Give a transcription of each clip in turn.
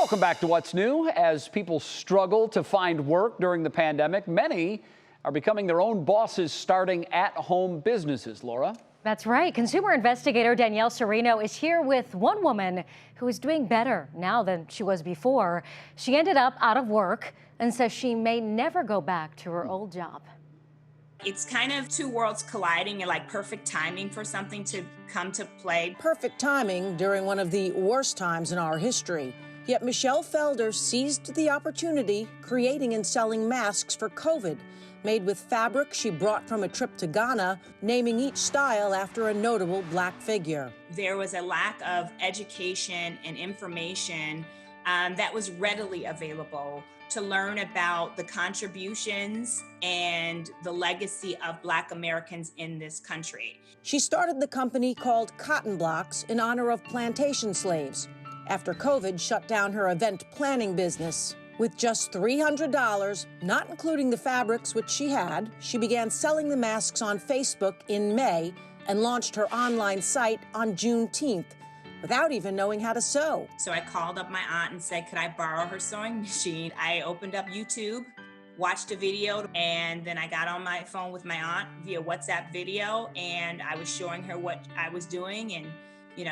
Welcome back to What's New. As people struggle to find work during the pandemic, many are becoming their own bosses, starting at-home businesses. Laura? That's right. Consumer investigator Danielle Serino is here with one woman who is doing better now than she was before. She ended up out of work and says she may never go back to her old job. It's kind of two worlds colliding and like perfect timing for something to come to play. Perfect timing during one of the worst times in our history. Yet Michelle Felder seized the opportunity, creating and selling masks for COVID, made with fabric she brought from a trip to Ghana, naming each style after a notable Black figure. There was a lack of education and information that was readily available to learn about the contributions and the legacy of Black Americans in this country. She started the company called Cotton Blocks in honor of plantation slaves, after COVID shut down her event planning business. With just $300, not including the fabrics which she had, she began selling the masks on Facebook in May and launched her online site on Juneteenth, without even knowing how to sew. So I called up my aunt and said, could I borrow her sewing machine? I opened up YouTube, watched a video, and then I got on my phone with my aunt via WhatsApp video, and I was showing her what I was doing, and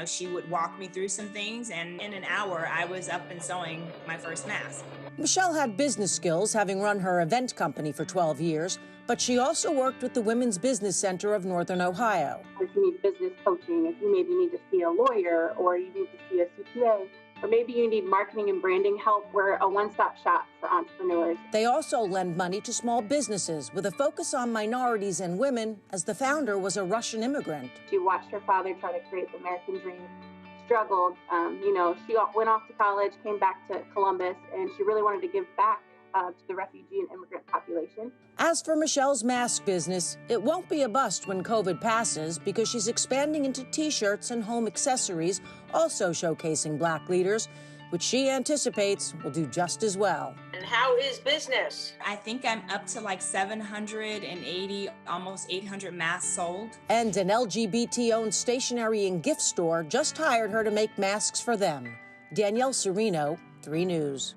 she would walk me through some things, and in an hour, I was up and sewing my first mask. Michelle had business skills, having run her event company for 12 years, but she also worked with the Women's Business Center of Northern Ohio. If you need business coaching, if you maybe need to see a lawyer, or you need to see a CPA, or maybe you need marketing and branding help, we're a one-stop shop for entrepreneurs. They also lend money to small businesses with a focus on minorities and women, as the founder was a Russian immigrant. She watched her father try to create the American dream, struggled. She went off to college, came back to Columbus, and she really wanted to give back to the refugee and immigrant population. As for Michelle's mask business, it won't be a bust when COVID passes, because she's expanding into T-shirts and home accessories, also showcasing Black leaders, which she anticipates will do just as well. And how is business? I think I'm up to like 780, almost 800 masks sold. And an LGBT-owned stationery and gift store just hired her to make masks for them. Danielle Serino, 3 News.